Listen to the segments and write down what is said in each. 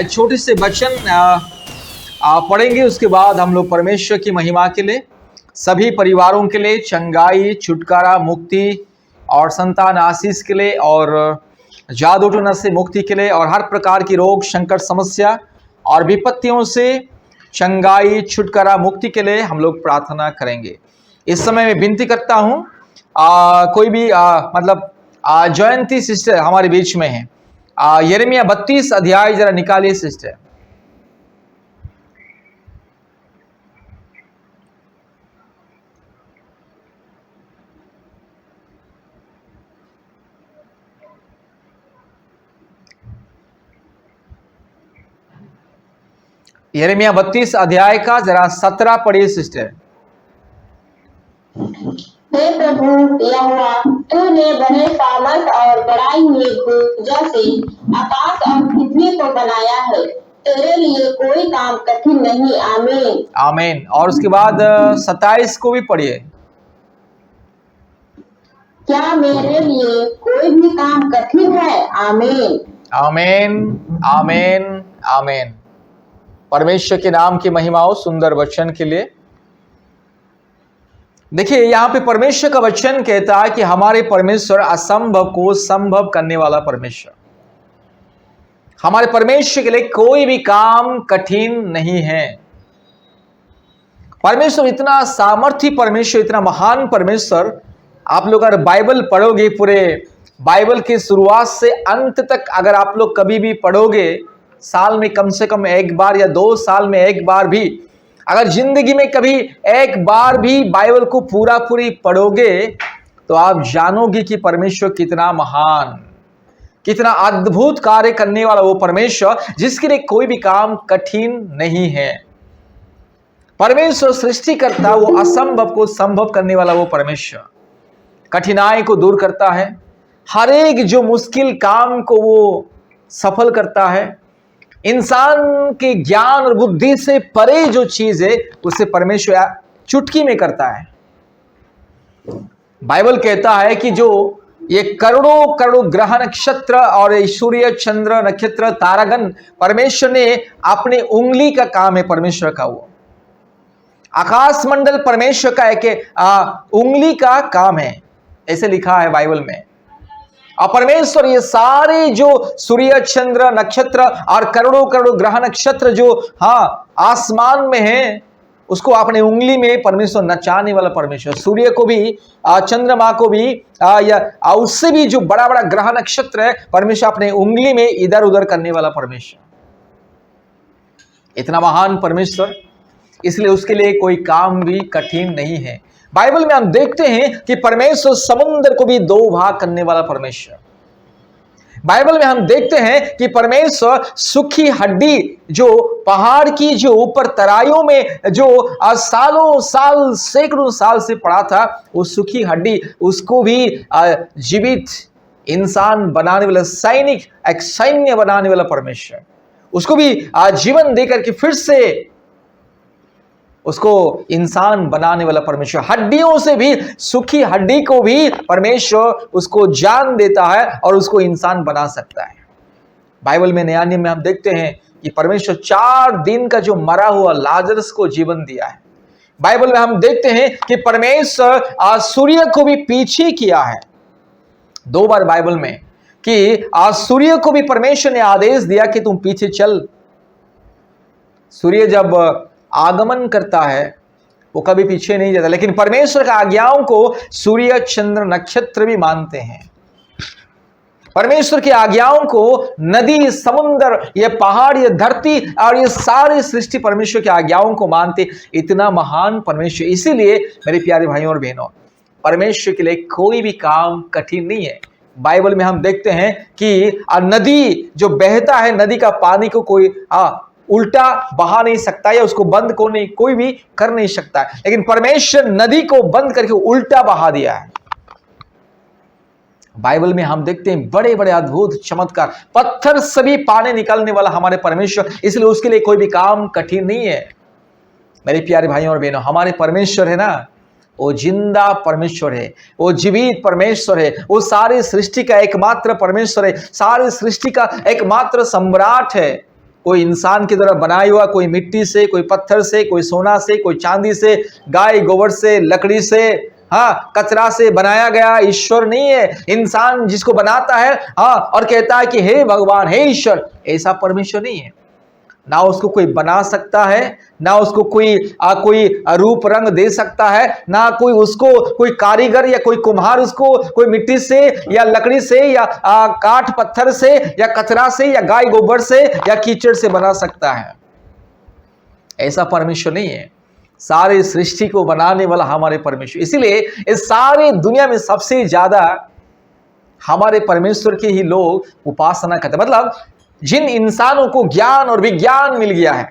छोटे से वचन पढ़ेंगे। उसके बाद हम लोग परमेश्वर की महिमा के लिए, सभी परिवारों के लिए चंगाई, छुटकारा, मुक्ति और संतान आशीष के लिए, और जादू टोना से मुक्ति के लिए, और हर प्रकार की रोग, संकट, समस्या और विपत्तियों से चंगाई, छुटकारा, मुक्ति के लिए हम लोग प्रार्थना करेंगे। इस समय मैं विनती करता हूँ, कोई भी जयंती सिस्टर हमारे बीच में है, यिर्मयाह 32 अध्याय जरा निकालिए सिस्टर। यिर्मयाह 32 अध्याय का जरा 17 पढ़िए सिस्टर। हे प्रभु यहोवा, तूने बड़े सामर्थ और बड़ाई हुई भुजा से आकाश और पृथ्वी को बनाया है। तेरे लिए कोई काम कठिन नहीं। आमीन आमीन। और उसके बाद 27 को भी पढ़िए। क्या मेरे लिए कोई भी काम कठिन है? आमीन आमीन आमीन आमीन। परमेश्वर के नाम की महिमा हो सुंदर वचन के लिए। देखिए यहाँ पे परमेश्वर का वचन कहता है कि हमारे परमेश्वर असंभव को संभव करने वाला परमेश्वर। हमारे परमेश्वर के लिए कोई भी काम कठिन नहीं है। परमेश्वर इतना सामर्थी परमेश्वर, इतना महान परमेश्वर। आप लोग अगर बाइबल पढ़ोगे, पूरे बाइबल की शुरुआत से अंत तक अगर आप लोग कभी भी पढ़ोगे, साल में कम से कम एक बार या 2 साल में एक बार भी, अगर जिंदगी में कभी एक बार भी बाइबल को पूरी पढ़ोगे तो आप जानोगे कि परमेश्वर कितना महान, कितना अद्भुत कार्य करने वाला वो परमेश्वर, जिसके लिए कोई भी काम कठिन नहीं है। परमेश्वर सृष्टि करता, वो असंभव को संभव करने वाला वो परमेश्वर कठिनाई को दूर करता है। हर एक जो मुश्किल काम को वो सफल करता है। इंसान के ज्ञान और बुद्धि से परे जो चीज है उसे परमेश्वर चुटकी में करता है। बाइबल कहता है कि जो ये करोड़ों करोड़ों ग्रह नक्षत्र और सूर्य चंद्र नक्षत्र तारागण परमेश्वर ने अपने उंगली का काम है। परमेश्वर का वो आकाश मंडल परमेश्वर का एक उंगली का काम है, ऐसे लिखा है बाइबल में। और परमेश्वर ये सारे जो सूर्य चंद्र नक्षत्र और करोड़ों करोड़ों ग्रह नक्षत्र जो आसमान में है, उसको अपने उंगली में परमेश्वर नचाने वाला परमेश्वर। सूर्य को भी, चंद्रमा को भी, या उससे भी जो बड़ा बड़ा ग्रह नक्षत्र है, परमेश्वर अपने उंगली में इधर उधर करने वाला परमेश्वर। इतना महान परमेश्वर, इसलिए उसके लिए कोई काम भी कठिन नहीं है। बाइबल में हम देखते हैं कि परमेश्वर समुद्र को भी 2 भाग करने वाला परमेश्वर। बाइबल में हम देखते हैं कि परमेश्वर सूखी हड्डी जो पहाड़ की जो ऊपर तराइयों में जो सालों साल सैकड़ों साल से पड़ा था, वो सूखी हड्डी उसको भी जीवित इंसान बनाने वाला, सैनिक, एक सैन्य बनाने वाला परमेश्वर, उसको भी जीवन देकर के फिर से उसको इंसान बनाने वाला परमेश्वर। हड्डियों से भी, सूखी हड्डी को भी परमेश्वर उसको जान देता है और उसको इंसान बना सकता है। बाइबल में नया नियम में हम देखते हैं कि परमेश्वर 4 दिन का जो मरा हुआ लाजरस को जीवन दिया है। बाइबल में हम देखते हैं कि परमेश्वर सूर्य को भी पीछे किया है 2 बार बाइबल में, कि सूर्य को भी परमेश्वर ने आदेश दिया कि तुम पीछे चल। सूर्य जब आगमन करता है वो कभी पीछे नहीं जाता, लेकिन परमेश्वर का आज्ञाओं को सूर्य चंद्र नक्षत्र भी मानते हैं। परमेश्वर की आज्ञाओं को नदी, समुद्र, ये पहाड़, ये धरती और ये सारी सृष्टि परमेश्वर की आज्ञाओं को मानते। इतना महान परमेश्वर। इसीलिए मेरे प्यारे भाइयों और बहनों, परमेश्वर के लिए कोई भी काम कठिन नहीं है। बाइबल में हम देखते हैं कि नदी जो बहता है, नदी का पानी को कोई उल्टा बहा नहीं सकता, या उसको बंद को नहीं कोई भी कर नहीं सकता, लेकिन परमेश्वर नदी को बंद करके उल्टा बहा दिया है। बाइबल में हम देखते हैं बड़े बड़े अद्भुत चमत्कार, पत्थर से भी पानी निकालने वाला हमारे परमेश्वर, इसलिए उसके लिए कोई भी काम कठिन नहीं है। मेरे प्यारे भाइयों और बहनों, हमारे परमेश्वर है ना, वो जिंदा परमेश्वर है, वो जीवित परमेश्वर है, वो सारी सृष्टि का एकमात्र परमेश्वर है, सारी सृष्टि का एकमात्र सम्राट है। कोई इंसान की तरह बनाया हुआ, कोई मिट्टी से, कोई पत्थर से, कोई सोना से, कोई चांदी से, गाय गोबर से, लकड़ी से, हाँ, कचरा से बनाया गया ईश्वर नहीं है। इंसान जिसको बनाता है हाँ और कहता है कि हे भगवान, हे ईश्वर, ऐसा परमेश्वर नहीं है। ना उसको कोई बना सकता है, ना उसको कोई रूप रंग दे सकता है, ना कोई उसको कोई कारीगर या कोई कुम्हार उसको कोई मिट्टी से या लकड़ी से या काठ पत्थर से या कचरा से या गाय गोबर से या कीचड़ से बना सकता है। ऐसा परमेश्वर नहीं है। सारे सृष्टि को बनाने वाला हमारे परमेश्वर। इसीलिए इस सारी दुनिया में सबसे ज्यादा हमारे परमेश्वर के ही लोग उपासना करते। मतलब जिन इंसानों को ज्ञान और विज्ञान मिल गया है,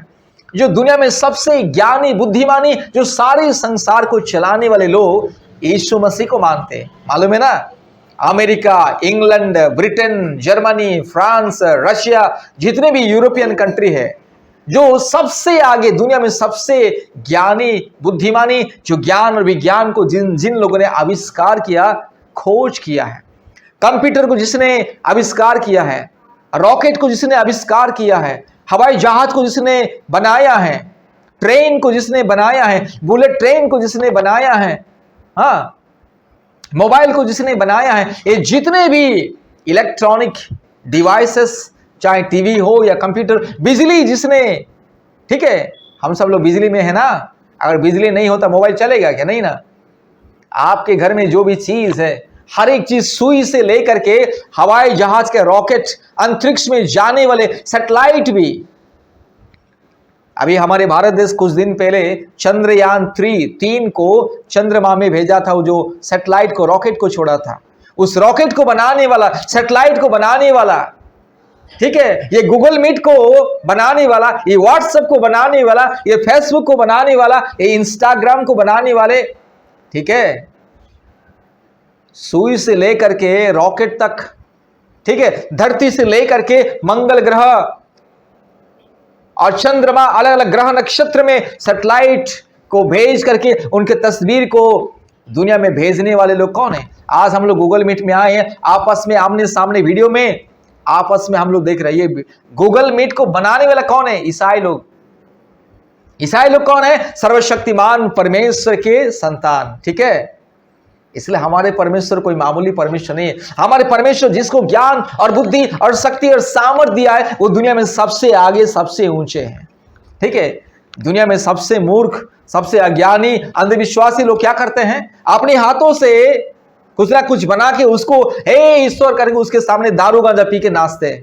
जो दुनिया में सबसे ज्ञानी बुद्धिमानी, जो सारे संसार को चलाने वाले लोग यीशु मसीह को मानते हैं। मालूम है ना, America, England, Britain, Germany, France, Russia, जितने भी यूरोपियन कंट्री है, जो सबसे आगे दुनिया में सबसे ज्ञानी बुद्धिमानी, जो ज्ञान और विज्ञान को जिन लोगों ने आविष्कार किया, खोज किया है, कंप्यूटर को जिसने आविष्कार किया है, रॉकेट को जिसने आविष्कार किया है, हवाई जहाज को जिसने बनाया है, ट्रेन को जिसने बनाया है, बुलेट ट्रेन को जिसने बनाया है, हाँ, मोबाइल को जिसने बनाया है, ये जितने भी इलेक्ट्रॉनिक डिवाइसेस, चाहे टीवी हो या कंप्यूटर, बिजली जिसने, ठीक है, हम सब लोग बिजली में है ना। अगर बिजली नहीं होता मोबाइल चलेगा क्या? नहीं ना। आपके घर में जो भी चीज है, हर एक चीज, सुई से लेकर के हवाई जहाज के रॉकेट, अंतरिक्ष में जाने वाले सैटेलाइट भी। अभी हमारे भारत देश कुछ दिन पहले चंद्रयान 3 को चंद्रमा में भेजा था। वो जो सैटेलाइट को, रॉकेट को छोड़ा था, उस रॉकेट को बनाने वाला, सैटेलाइट को बनाने वाला, ठीक है, ये गूगल मीट को बनाने वाला, ये व्हाट्सएप को बनाने वाला, ये फेसबुक को बनाने वाला, ये इंस्टाग्राम को बनाने वाले, ठीक है, सुई से लेकर के रॉकेट तक, ठीक है, धरती से लेकर के मंगल ग्रह और चंद्रमा, अलग अलग ग्रह नक्षत्र में सैटेलाइट को भेज करके उनके तस्वीर को दुनिया में भेजने वाले लोग कौन है? आज हम लोग गूगल मीट में आए हैं, आपस में आमने सामने वीडियो में आपस में हम लोग देख रहे हैं। ये गूगल मीट को बनाने वाला कौन है? ईसाई लोग। ईसाई लोग कौन है? सर्वशक्तिमान परमेश्वर के संतान, ठीक है। इसलिए हमारे परमेश्वर कोई मामूली परमेश्वर नहीं है। हमारे परमेश्वर जिसको ज्ञान और बुद्धि और शक्ति और सामर्थ्य दिया है, वो दुनिया में सबसे आगे, सबसे ऊंचे हैं, ठीक है। दुनिया में सबसे मूर्ख, सबसे अज्ञानी, अंधविश्वासी लोग क्या करते हैं? अपने हाथों से कुछ ना कुछ बना के उसको हे ईश्वर करके उसके सामने दारू गांजा पी के नाचते हैं,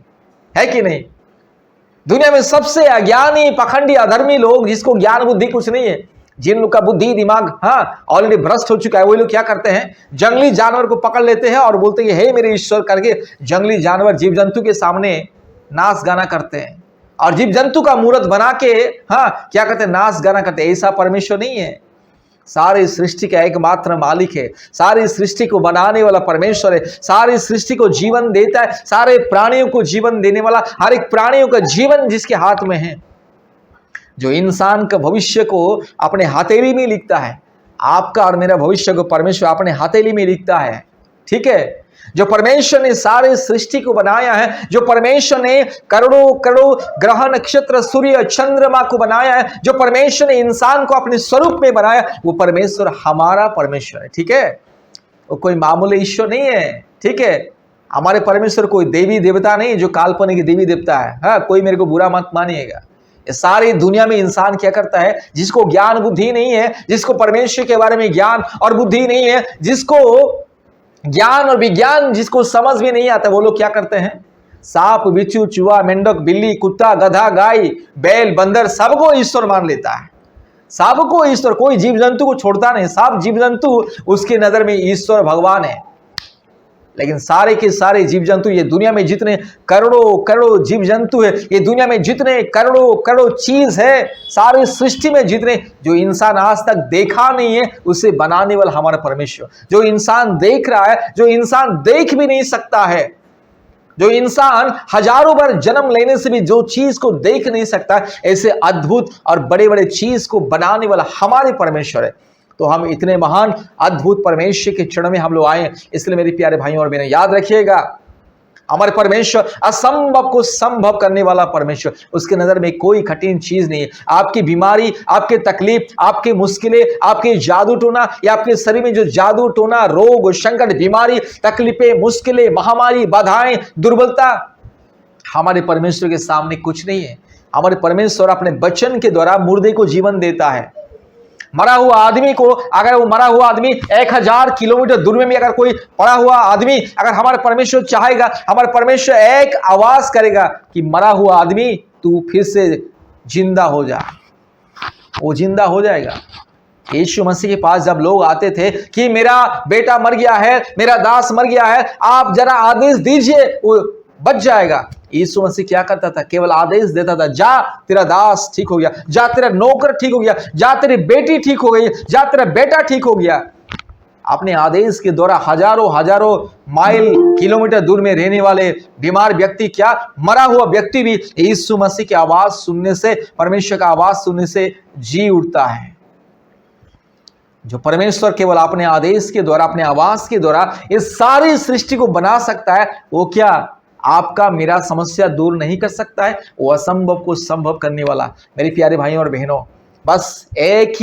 है कि नहीं? दुनिया में सबसे अज्ञानी, पखंडी, अधर्मी लोग, जिसको ज्ञान बुद्धि कुछ नहीं है, जिन लोग का बुद्धि दिमाग हाँ ऑलरेडी भ्रष्ट हो चुका है, वही लोग क्या करते हैं? जंगली जानवर को पकड़ लेते हैं और बोलते हैं हे मेरे ईश्वर करके जंगली जानवर, जीव जंतु के सामने नाच गाना करते हैं और जीव जंतु का मूर्त बना के हाँ क्या करते हैं? नाच गाना करते हैं। ऐसा परमेश्वर नहीं है। सारी सृष्टि का एकमात्र मालिक है, सारी सृष्टि को बनाने वाला परमेश्वर है, सारी सृष्टि को जीवन देता है, सारे प्राणियों को जीवन देने वाला, हर एक प्राणियों का जीवन जिसके हाथ में है, जो इंसान का भविष्य को अपने हथेली में लिखता है। आपका और मेरा भविष्य को परमेश्वर अपने हथेली में लिखता है, ठीक है। जो परमेश्वर ने सारे सृष्टि को बनाया है, जो परमेश्वर ने करोड़ों करोड़ों ग्रह नक्षत्र, सूर्य, चंद्रमा को बनाया है, जो परमेश्वर ने इंसान को अपने स्वरूप में बनाया, वो परमेश्वर हमारा परमेश्वर है, ठीक है। वो कोई मामूली ईश्वर नहीं है, ठीक है। हमारे परमेश्वर कोई देवी देवता नहीं जो काल्पनिक देवी देवता है। हाँ, कोई मेरे को बुरा मत मानिएगा। सारी दुनिया में इंसान क्या करता है? जिसको ज्ञान बुद्धि नहीं है, जिसको परमेश्वर के बारे में ज्ञान और बुद्धि नहीं है, जिसको ज्ञान और विज्ञान जिसको समझ में नहीं आता, वो लोग क्या करते हैं? सांप, बिच्छू, चूहा, मेंढक, बिल्ली, कुत्ता, गधा, गाय, बैल, बंदर, सबको ईश्वर मान लेता है। सबको ईश्वर, कोई जीव जंतु को छोड़ता नहीं। सब जीव जंतु उसके नजर में ईश्वर भगवान है। लेकिन सारे के सारे जीव जंतु, ये दुनिया में जितने करोड़ों करोड़ों जीव जंतु है, ये दुनिया में जितने करोड़ों करोड़ों चीज है, सारी सृष्टि में जितने, जो इंसान आज तक देखा नहीं है, उसे बनाने वाला हमारा परमेश्वर। जो इंसान देख रहा है, जो इंसान देख भी नहीं सकता है, जो इंसान हजारों बार जन्म लेने से भी जो चीज को देख नहीं सकता, ऐसे अद्भुत और बड़े बड़े चीज को बनाने वाला हमारे परमेश्वर है। तो हम इतने महान अद्भुत परमेश्वर के चरण में हम लोग आए। इसलिए मेरे प्यारे भाइयों और बहनों, याद रखिएगा, हमारे परमेश्वर असंभव को संभव करने वाला परमेश्वर, उसके नजर में कोई कठिन चीज नहीं है। आपकी बीमारी, आपके तकलीफ, आपकी मुश्किलें, आपके जादू टोना या आपके शरीर में जो जादू टोना, रोग, संकट, बीमारी, तकलीफें, मुश्किलें, महामारी, बाधाएं, दुर्बलता, हमारे परमेश्वर के सामने कुछ नहीं है। हमारे परमेश्वर अपने वचन के द्वारा मुर्दे को जीवन देता है। मरा हुआ आदमी को, अगर वो मरा हुआ आदमी 1000 किलोमीटर दूर में भी अगर कोई पड़ा हुआ आदमी, अगर हमारे परमेश्वर चाहेगा, हमारे परमेश्वर एक आवाज करेगा कि मरा हुआ आदमी तू फिर से जिंदा हो जा, वो जिंदा हो जाएगा। यीशु मसीह के पास जब लोग आते थे कि मेरा बेटा मर गया है, मेरा दास मर गया है, आप जरा आदेश दीजिए वो बच जाएगा, यीशु मसीह क्या करता था? केवल आदेश देता था, जा तेरा दास ठीक हो गया, जा तेरा नौकर ठीक हो गया, जा तेरी बेटी ठीक हो गई, जा तेरा बेटा ठीक हो गया। अपने आदेश के द्वारा हजारों हजारों माइल किलोमीटर दूर में रहने वाले बीमार व्यक्ति, क्या मरा हुआ व्यक्ति भी यीशु मसीह की आवाज सुनने से, परमेश्वर का आवाज सुनने से जी उठता है। जो परमेश्वर केवल अपने आदेश के द्वारा, अपने आवाज के द्वारा इस सारी सृष्टि को बना सकता है, वो क्या आपका मेरा समस्या दूर नहीं कर सकता है? वो असंभव को संभव करने वाला। मेरे प्यारे भाइयों और बहनों, बस एक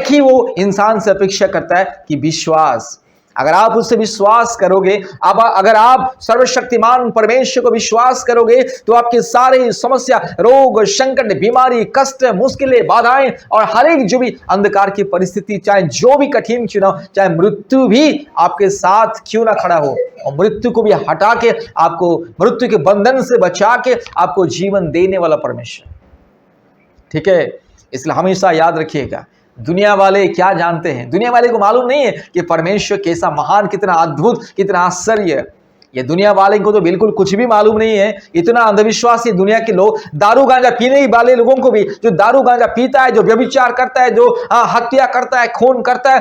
ही वो इंसान से अपेक्षा करता है कि विश्वास। अगर आप उससे विश्वास करोगे, अब अगर आप सर्वशक्तिमान परमेश्वर को विश्वास करोगे, तो आपके सारे समस्या, रोग, संकट, बीमारी, कष्ट, मुश्किलें, बाधाएं और हर एक जो भी अंधकार की परिस्थिति, चाहे जो भी कठिन चुनाव, चाहे मृत्यु भी आपके साथ क्यों ना खड़ा हो, और मृत्यु को भी हटा के, आपको मृत्यु के बंधन से बचा के आपको जीवन देने वाला परमेश्वर। ठीक है, इसलिए हमेशा याद रखिएगा, दुनिया वाले क्या जानते हैं? दुनिया वाले को मालूम नहीं है कि परमेश्वर कैसा महान, कितना अद्भुत, कितना आश्चर्य। ये दुनिया वाले को तो बिल्कुल कुछ भी मालूम नहीं है। इतना अंधविश्वासी दुनिया के लोग, दारू गांजा पीने वाले लोगों को भी, जो दारू गांजा पीता है, जो व्यभिचार करता है, जो हत्या करता है, खून करता है,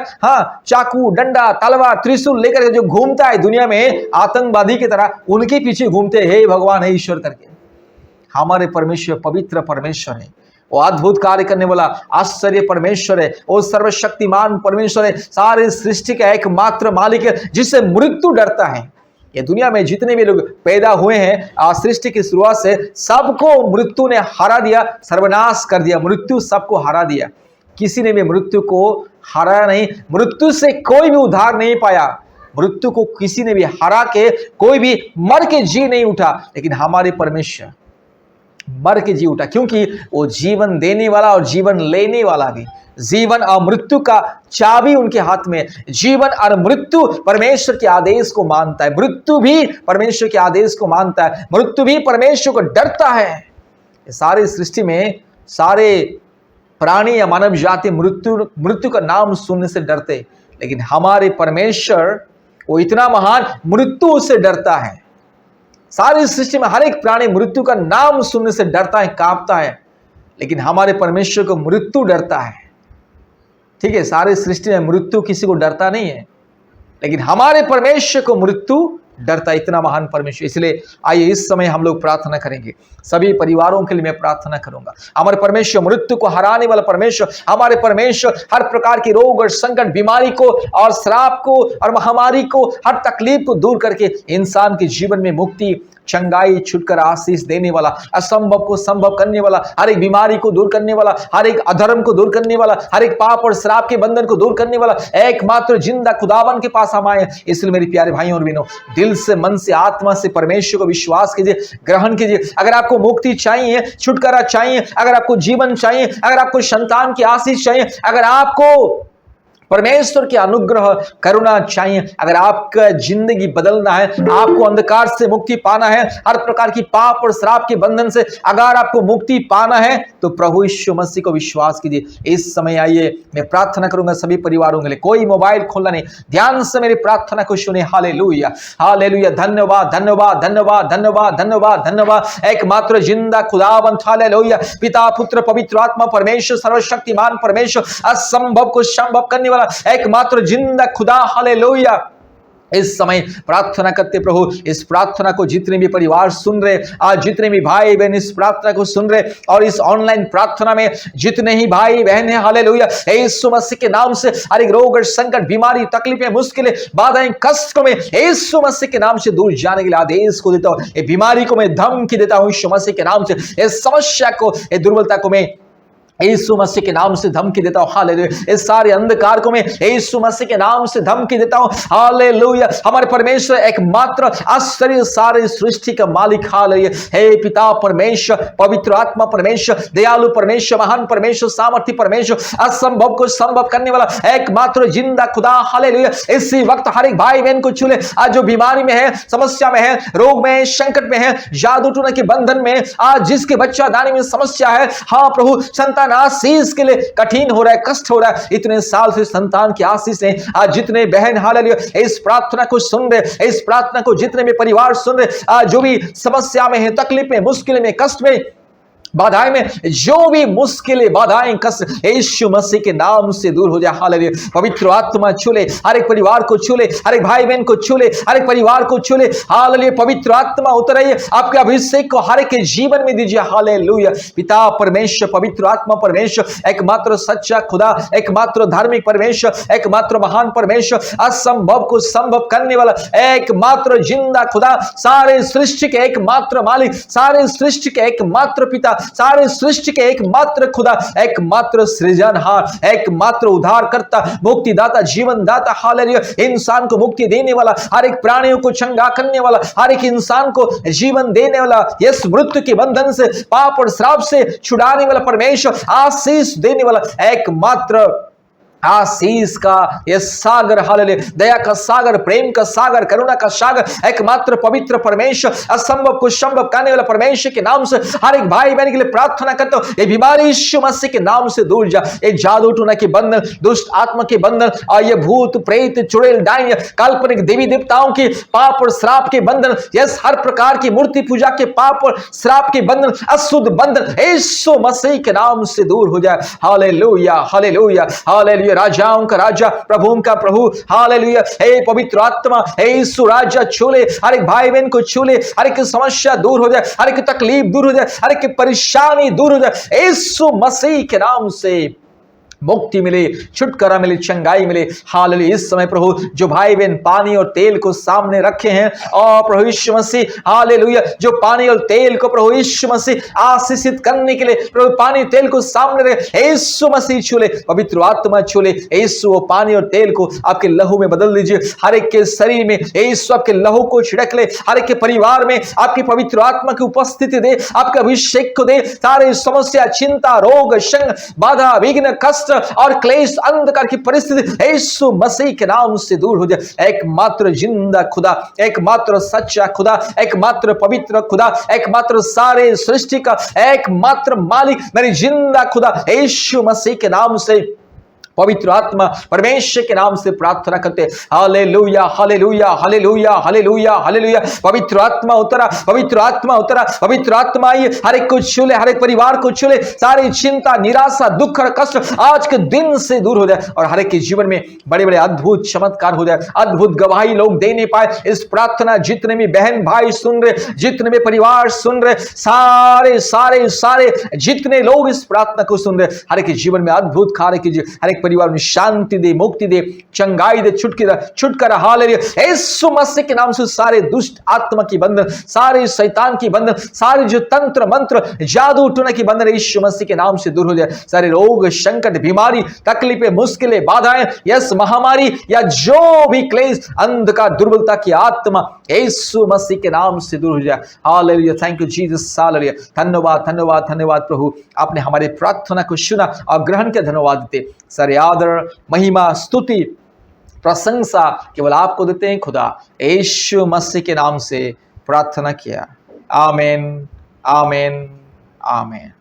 चाकू, डंडा, तलवार, त्रिशूल लेकर जो घूमता है दुनिया में आतंकवादी की तरह, उनके पीछे घूमते, हे भगवान, हे ईश्वर करके। हमारे परमेश्वर पवित्र परमेश्वर है, वो अद्भुत कार्य करने वाला आश्चर्य परमेश्वर है, वो सर्वशक्तिमान परमेश्वर है, सारे सृष्टि का एकमात्र मालिक है, जिससे मृत्यु डरता है। ये दुनिया में जितने भी लोग पैदा हुए हैं सृष्टि की शुरुआत से, सबको मृत्यु ने हरा दिया, सर्वनाश कर दिया। मृत्यु सबको हरा दिया, किसी ने भी मृत्यु को हराया नहीं। मृत्यु से कोई भी उद्धार नहीं पाया, मृत्यु को किसी ने भी हरा के, कोई भी मर के जी नहीं उठा, लेकिन हमारे परमेश्वर मर के जी उठा, क्योंकि वो जीवन देने वाला और जीवन लेने वाला भी। जीवन और मृत्यु का चाबी उनके हाथ में। जीवन और मृत्यु परमेश्वर के आदेश को मानता है, मृत्यु भी परमेश्वर के आदेश को मानता है, मृत्यु भी परमेश्वर को डरता है। सारी सृष्टि में सारे प्राणी या मानव जाति मृत्यु का नाम सुनने से डरते, लेकिन हमारे परमेश्वर वो इतना महान, मृत्यु से डरता है। सारी सृष्टि में हर एक प्राणी मृत्यु का नाम सुनने से डरता है, कांपता है, लेकिन हमारे परमेश्वर को मृत्यु डरता है। ठीक है, सारी सृष्टि में मृत्यु किसी को डरता नहीं है, लेकिन हमारे परमेश्वर को मृत्यु डरता है, इतना महान परमेश्वर। इसलिए आइए इस समय हम लोग प्रार्थना करेंगे। सभी परिवारों के लिए मैं प्रार्थना करूंगा। हमारे परमेश्वर मृत्यु को हराने वाला परमेश्वर, हमारे परमेश्वर हर प्रकार के रोग और संकट, बीमारी को और श्राप को और महामारी को, हर तकलीफ को दूर करके इंसान के जीवन में मुक्ति, चंगाई, छुटकारा, आशीष देने वाला, असंभव को संभव करने वाला, हर एक बीमारी को दूर करने वाला, हर एक अधर्म को दूर करने वाला, हर एक पाप और श्राप के बंधन को दूर करने वाला एकमात्र जिंदा खुदावन के पास हम आए। इसलिए मेरे प्यारे भाइयों और बहनों, दिल से, मन से, आत्मा से परमेश्वर को विश्वास कीजिए, ग्रहण कीजिए। अगर आपको मुक्ति चाहिए, छुटकारा चाहिए, अगर आपको जीवन चाहिए, अगर आपको संतान की आशीष चाहिए, अगर आपको परमेश्वर के अनुग्रह, करुणा चाहिए, अगर आपका जिंदगी बदलना है, आपको अंधकार से मुक्ति पाना है, हर प्रकार की पाप और श्राप के बंधन से अगर आपको मुक्ति पाना है, तो प्रभु यीशु मसीह को विश्वास कीजिए। इस समय आइए, मैं प्रार्थना करूंगा सभी परिवारों के लिए। कोई मोबाइल खोलना नहीं, ध्यान से मेरी प्रार्थना को सुने। Hallelujah, hallelujah. धन्यवाद, धन्यवाद, धन्यवाद, धन्यवाद, धन्यवाद, धन्यवाद। एकमात्र जिंदा खुदावंत, हालेलुया। पिता, पुत्र, पवित्र आत्मा, परमेश्वर, सर्वशक्तिमान परमेश्वर, असंभव को संभव करने वाला एकमात्र जिंदा खुदा, हालेलुया। इस समय प्रार्थना करते प्रभु, इस प्रार्थना को जितने भी परिवार सुन रहे, आज जितने भी भाई बहन इस प्रार्थना को सुन रहे, और इस ऑनलाइन प्रार्थना में जितने ही भाई बहन हैं, हालेलुया, यीशु मसीह के नाम से हर एक रोग और संकट, बीमारी, तकलीफें, मुश्किलें, बाधाएं, कष्ट को मैं यीशु मसीह के नाम से दूर जाने के लिए आदेश को देता हूं। ये बीमारी को मैं धमकी देता हूं यीशु मसीह के नाम से। इस समस्या को, ये दुर्बलता को मैं यीशु मसीह के नाम से धमकी देता हूं, हालेलुया। इस सारे अंधकार को मैं यीशु मसीह के नाम से धमकी देता हूं, हालेलुया। हमारे परमेश्वर एकमात्र आश्चर्य सारे सृष्टि का मालिक, हालेलुया। हे पिता परमेश्वर, पवित्र आत्मा परमेश्वर, दयालु परमेश्वर, महान परमेश्वर, सामर्थी परमेश्वर, असंभव को संभव करने वाला एकमात्र जिंदा खुदा, हालेलुया। इसी वक्त हर एक भाई बहन को छूले, आज जो बीमारी में है, समस्या में है, रोग में, संकट में है, जादू टोना के बंधन में, आज जिसके बच्चा दाने में समस्या है, हाँ प्रभु, संतान आशीष के लिए कठिन हो रहा है, कष्ट हो रहा है, इतने साल से संतान की आशीष है। आज जितने बहन हालेलुया इस प्रार्थना को सुन रहे, इस प्रार्थना को जितने भी परिवार सुन रहे, आज जो भी समस्या में है, तकलीफ में, मुश्किल में, कष्ट में, बाधाएं में, जो भी मुश्किलें, बाधाएं, कष्ट यीशु मसीह के नाम से दूर हो जाए, हालेलुया। पवित्र आत्मा छूले, हर एक परिवार को छूले, हर एक भाई बहन को छूले, हर एक परिवार को छूले, हालेलुया। पवित्र आत्मा उतर आइए, आपके अभिषेक को हर एक के जीवन में दीजिए, हालेलुया। पिता परमेश्वर, पवित्र आत्मा परमेश्वर, एकमात्र सच्चा खुदा, एकमात्र धार्मिक परमेश्वर, एकमात्र महान परमेश्वर, असंभव को संभव करने वाला एकमात्र जिंदा खुदा, सारे सृष्टि के एकमात्र मालिक, सारे सृष्टि के एकमात्र पिता, सारे सृष्टि के एकमात्र खुदा, एकमात्र सृजनहार, एकमात्र उद्धारकर्ता, मुक्तिदाता, जीवन दाता, हालेलुया। इंसान को मुक्ति देने वाला, हर एक प्राणियों को चंगा करने वाला, हर एक इंसान को जीवन देने वाला, यस मृत्यु के बंधन से, पाप और श्राप से छुड़ाने वाला परमेश्वर, आशीष देने वाला एकमात्र आशीष का ये सागर, हालेलुया, दया का सागर, प्रेम का सागर, करुणा का सागर, एकमात्र पवित्र परमेश्वर, असंभव को संभव करने वाला परमेश्वर के नाम से हर एक भाई बहन के लिए प्रार्थना करता हूं, ये बीमारी यीशु मसीह के नाम से दूर जा, ये जादू टोना के बंधन, दुष्ट आत्मा के बंधन, और ये भूत प्रेत, चुड़ैल, डायन, काल्पनिक देवी देवताओं के पाप और श्राप के बंधन, यस हर प्रकार की मूर्ति पूजा के पाप और श्राप के बंधन, अशुद्ध बंधन यीशु मसीह के नाम से दूर हो जाए, हालेलुया, हालेलुया, हालेलुया। राजाओं का राजा, प्रभुओं का प्रभु, हालेलुया। हे पवित्र आत्मा, हे यीशु राजा छूले, हर एक भाई बहन को छूले, हर एक समस्या दूर हो जाए, हर एक तकलीफ दूर हो जाए, हर एक परेशानी दूर हो जाए, यीशु मसीह के नाम से मुक्ति मिले, छुटकारा मिले, चंगाई मिले, हालेलुया। इस समय प्रभु जो भाई बहन पानी और तेल को सामने रखे हैं, और प्रभु यीशु मसीह, हालेलुया, जो पानी और तेल को प्रभु यीशु मसीह आशीषित करने के लिए प्रभु पानी तेल को सामने रखे, यीशु मसीह छूले, पवित्र आत्मा छूले, यीशु वो पानी और तेल को आपके लहू में बदल दीजिए, हर एक के शरीर में यीशु आपके लहू को छिड़क ले, हर एक के परिवार में आपकी पवित्र आत्मा की उपस्थिति दे, आपके अभिषेक को दे, सारे समस्या, चिंता, रोग, संग, बाधा, विघ्न, कष्ट और क्लेश, अंधकार की परिस्थिति यीशु मसीह के नाम से दूर हो जाए। एकमात्र जिंदा खुदा, एकमात्र सच्चा खुदा, एकमात्र पवित्र खुदा, एकमात्र सारे सृष्टि का एकमात्र मालिक, मेरी जिंदा खुदा यीशु मसीह के नाम से, पवित्र आत्मा परमेश्वर के नाम से प्रार्थना करते, hallelujah, hallelujah, hallelujah, hallelujah, hallelujah. पवित्र आत्मा उतरा, पवित्र आत्मा उतरा, पवित्र आत्मा आइए, हर एक को छूले, हर एक परिवार को छूले, सारी चिंता, निराशा, दुख और कष्ट आज के दिन से दूर हो जाए, और हर एक के जीवन में बड़े बड़े अद्भुत चमत्कार हो जाए, अद्भुत गवाही लोग देने पाए। इस प्रार्थना जितने भी बहन भाई सुन रहे, जितने भी परिवार सुन रहे, सारे सारे सारे जितने लोग इस प्रार्थना को सुन रहे, हर एक के जीवन में अद्भुत कार्य कीजिए, हर एक परिवार में शांति दे, मुक्ति दे, चंगाई दे, छुटकारा, हालेलुया। यीशु मसीह के नाम से सारे दुष्ट आत्मा की बंधन, सारे शैतान की बंधन, सारे जो तंत्र मंत्र, जादू टोना की बंधन यीशु मसीह के नाम से दूर हो जाए, सारे रोग, संकट, बीमारी, तकलीफें, मुश्किलें, बाधाएं, यस महामारी, या जो भी क्लेश, अंधकार, दुर्बलता की आत्मा यीशु मसीह के नाम से दूर हो जाए, hallelujah. Thank you Jesus, hallelujah. धन्यवाद, धन्यवाद, धन्यवाद प्रभु, आपने हमारे प्रार्थना को सुना और ग्रहण के धन्यवाद देते। सारे आदर, महिमा, स्तुति, प्रशंसा केवल आपको देते हैं खुदा, यीशु मसीह के नाम से प्रार्थना किया, आमीन, आमीन, आमीन।